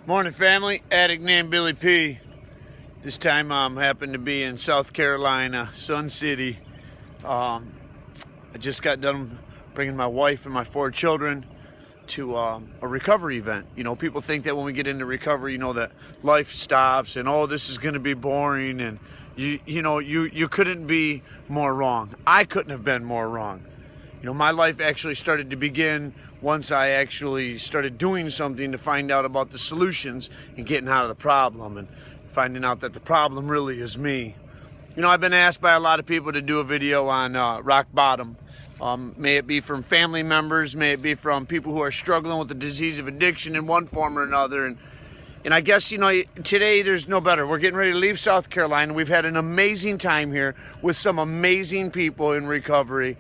Morning, family. Addict named Billy P. This time happened to be in South Carolina, Sun City. I just got done bringing my wife and my 4 children to a recovery event. You know, people think that when we get into recovery, you know, that life stops and, oh, this is going to be boring. And, you couldn't be more wrong. I couldn't have been more wrong. You know, my life actually started to begin once I actually started doing something to find out about the solutions and getting out of the problem and finding out that the problem really is me. You know, I've been asked by a lot of people to do a video on rock bottom. May it be from family members, may it be from people who are struggling with the disease of addiction in one form or another. And I guess, you know, today there's no better. We're getting ready to leave South Carolina. We've had an amazing time here with some amazing people in recovery.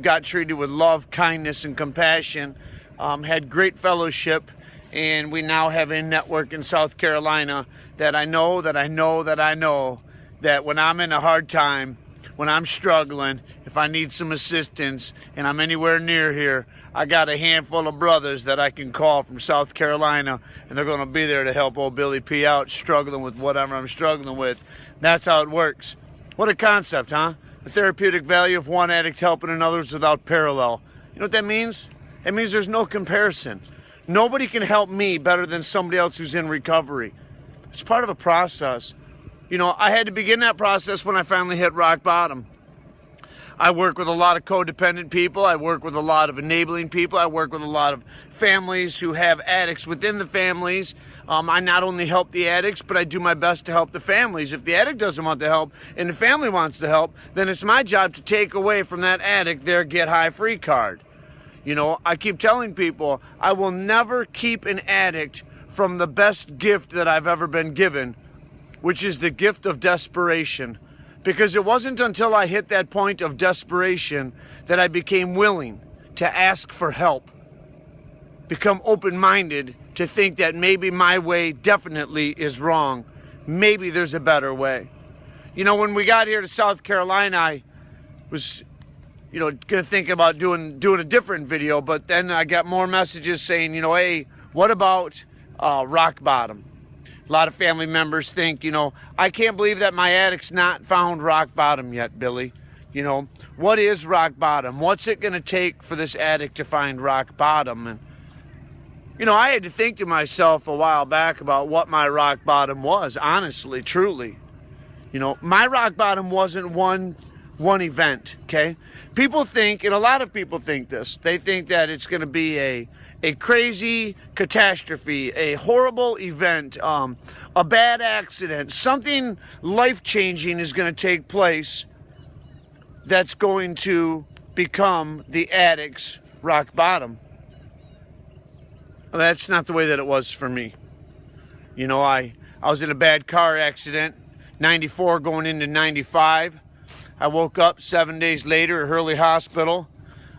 Got treated with love, kindness, and compassion. Had great fellowship. And we now have a network in South Carolina that I know that when I'm in a hard time, when I'm struggling, if I need some assistance and I'm anywhere near here, I got a handful of brothers that I can call from South Carolina, and they're going to be there to help old Billy P out, struggling with whatever I'm struggling with. That's how it works. What a concept, huh? The therapeutic value of one addict helping another is without parallel. You know what that means? It means there's no comparison. Nobody can help me better than somebody else who's in recovery. It's part of a process. You know, I had to begin that process when I finally hit rock bottom. I work with a lot of codependent people. I work with a lot of enabling people. I work with a lot of families who have addicts within the families. I not only help the addicts, but I do my best to help the families. If the addict doesn't want the help and the family wants the help, then it's my job to take away from that addict their get high free card. You know, I keep telling people I will never keep an addict from the best gift that I've ever been given, which is the gift of desperation. Because it wasn't until I hit that point of desperation that I became willing to ask for help, become open-minded to think that maybe my way definitely is wrong. Maybe there's a better way. You know, when we got here to South Carolina, I was, going to think about doing a different video, but then I got more messages saying, hey, what about rock bottom? A lot of family members think, I can't believe that my addict's not found rock bottom yet, Billy. What is rock bottom? What's it going to take for this addict to find rock bottom? And, I had to think to myself a while back about what my rock bottom was, honestly, truly. My rock bottom wasn't one event, okay? People think, and a lot of people think this, they think that it's going to be a crazy catastrophe, a horrible event, a bad accident, something life-changing is going to take place that's going to become the addict's rock bottom. That's not the way that it was for me. I was in a bad car accident, 94 going into 95. I woke up 7 days later at Hurley Hospital.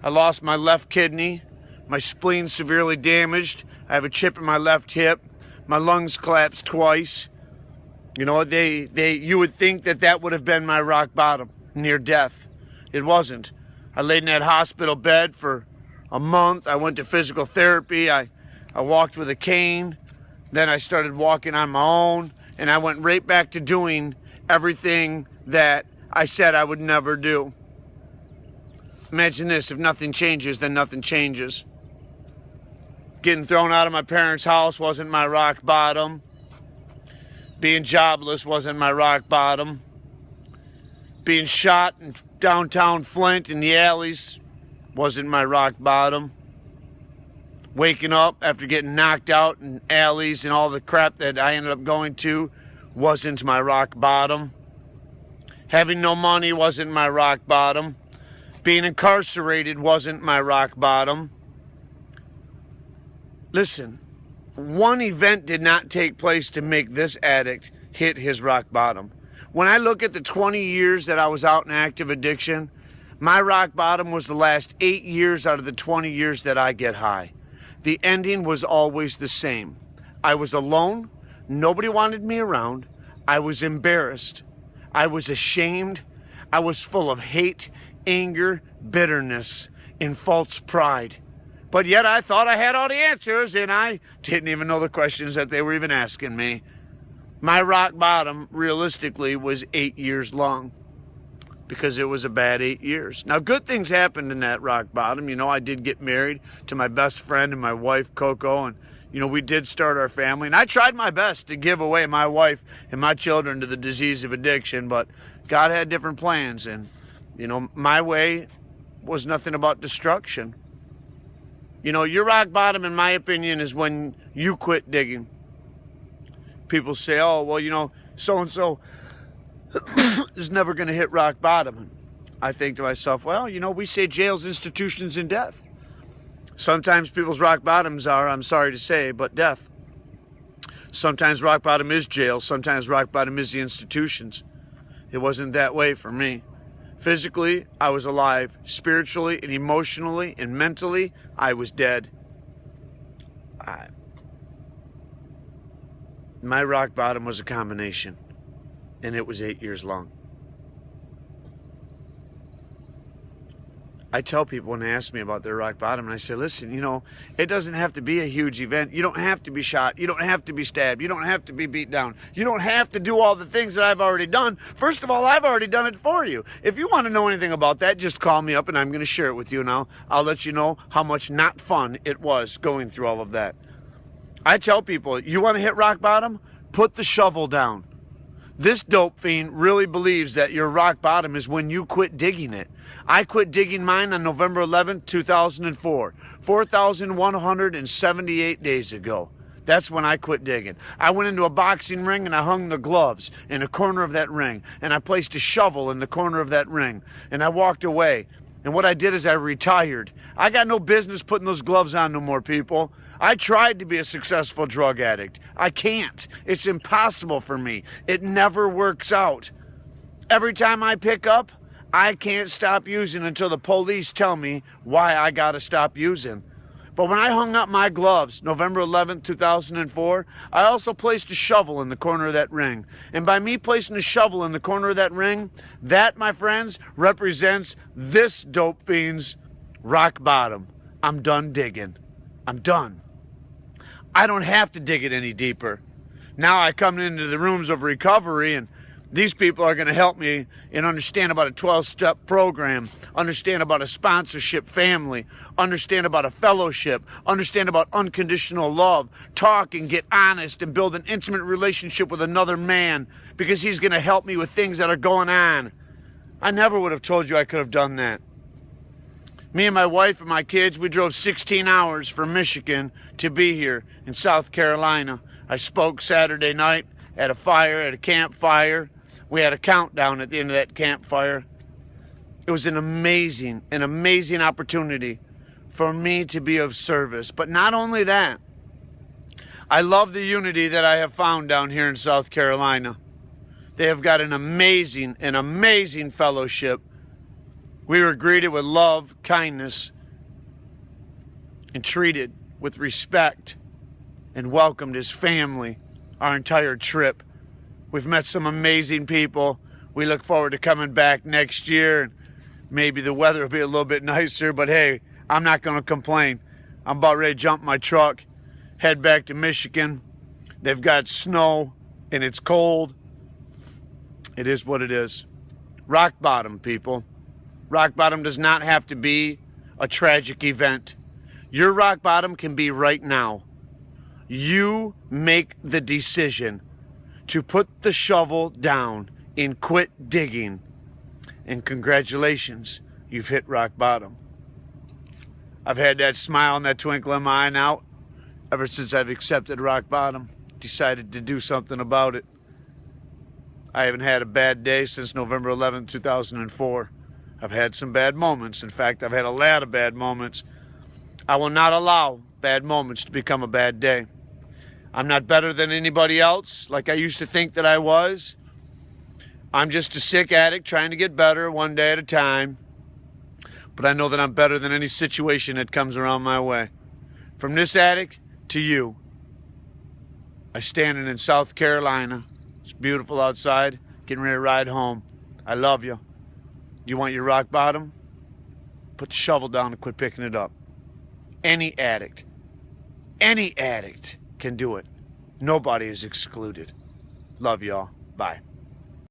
I lost my left kidney. My spleen severely damaged. I have a chip in my left hip. My lungs collapsed twice. You would think that would have been my rock bottom, near death. It wasn't. I laid in that hospital bed for a month. I went to physical therapy. I walked with a cane. Then I started walking on my own. And I went right back to doing everything that I said I would never do. Imagine this, if nothing changes, then nothing changes. Getting thrown out of my parents' house wasn't my rock bottom. Being jobless wasn't my rock bottom. Being shot in downtown Flint in the alleys wasn't my rock bottom. Waking up after getting knocked out in alleys and all the crap that I ended up going to wasn't my rock bottom. Having no money wasn't my rock bottom. Being incarcerated wasn't my rock bottom. Listen, one event did not take place to make this addict hit his rock bottom. When I look at the 20 years that I was out in active addiction, my rock bottom was the last 8 years out of the 20 years that I get high. The ending was always the same. I was alone. Nobody wanted me around. I was embarrassed. I was ashamed. I was full of hate, anger, bitterness, and false pride. But yet I thought I had all the answers, and I didn't even know the questions that they were even asking me. My rock bottom, realistically, was 8 years long, because it was a bad 8 years. Now, good things happened in that rock bottom. You know, I did get married to my best friend and my wife, Coco, and, you know, we did start our family. And I tried my best to give away my wife and my children to the disease of addiction, but God had different plans. And, you know, my way was nothing about destruction. You know, your rock bottom, in my opinion, is when you quit digging. People say, oh, well, you know, so-and-so is never going to hit rock bottom. I think to myself, well, you know, we say jails, institutions, and death. Sometimes people's rock bottoms are, I'm sorry to say, but death. Sometimes rock bottom is jail. Sometimes rock bottom is the institutions. It wasn't that way for me. Physically, I was alive. Spiritually and emotionally and mentally, I was dead. My rock bottom was a combination, and it was 8 years long. I tell people when they ask me about their rock bottom, and I say, listen, you know, it doesn't have to be a huge event. You don't have to be shot. You don't have to be stabbed. You don't have to be beat down. You don't have to do all the things that I've already done. First of all, I've already done it for you. If you want to know anything about that, just call me up and I'm going to share it with you now. I'll let you know how much not fun it was going through all of that. I tell people, you want to hit rock bottom? Put the shovel down. This dope fiend really believes that your rock bottom is when you quit digging it. I quit digging mine on November 11th, 2004, 4,178 days ago. That's when I quit digging. I went into a boxing ring and I hung the gloves in the corner of that ring, and I placed a shovel in the corner of that ring, and I walked away. And what I did is I retired. I got no business putting those gloves on no more, people. I tried to be a successful drug addict. I can't. It's impossible for me. It never works out. Every time I pick up, I can't stop using until the police tell me why I gotta stop using. But when I hung up my gloves, November 11th, 2004, I also placed a shovel in the corner of that ring. And by me placing a shovel in the corner of that ring, that, my friends, represents this dope fiend's rock bottom. I'm done digging. I'm done. I don't have to dig it any deeper. Now I come into the rooms of recovery, and these people are going to help me and understand about a 12-step program, understand about a sponsorship family, understand about a fellowship, understand about unconditional love, talk and get honest and build an intimate relationship with another man, because he's going to help me with things that are going on. I never would have told you I could have done that. Me and my wife and my kids, we drove 16 hours from Michigan to be here in South Carolina. I spoke Saturday night at a campfire. We had a countdown at the end of that campfire. It was an amazing opportunity for me to be of service. But not only that, I love the unity that I have found down here in South Carolina. They have got an amazing fellowship. We were greeted with love, kindness, and treated with respect and welcomed as family our entire trip. We've met some amazing people. We look forward to coming back next year. Maybe the weather will be a little bit nicer, but hey, I'm not going to complain. I'm about ready to jump my truck, head back to Michigan. They've got snow and it's cold. It is what it is. Rock bottom, people. Rock bottom does not have to be a tragic event. Your rock bottom can be right now. You make the decision to put the shovel down and quit digging. And congratulations, you've hit rock bottom. I've had that smile and that twinkle in my eye now ever since I've accepted rock bottom, decided to do something about it. I haven't had a bad day since November 11th, 2004. I've had some bad moments. In fact, I've had a lot of bad moments. I will not allow bad moments to become a bad day. I'm not better than anybody else like I used to think that I was. I'm just a sick addict trying to get better one day at a time. But I know that I'm better than any situation that comes around my way. From this addict to you. I'm standing in South Carolina. It's beautiful outside. Getting ready to ride home. I love you. You want your rock bottom? Put the shovel down and quit picking it up. Any addict can do it. Nobody is excluded. Love y'all. Bye.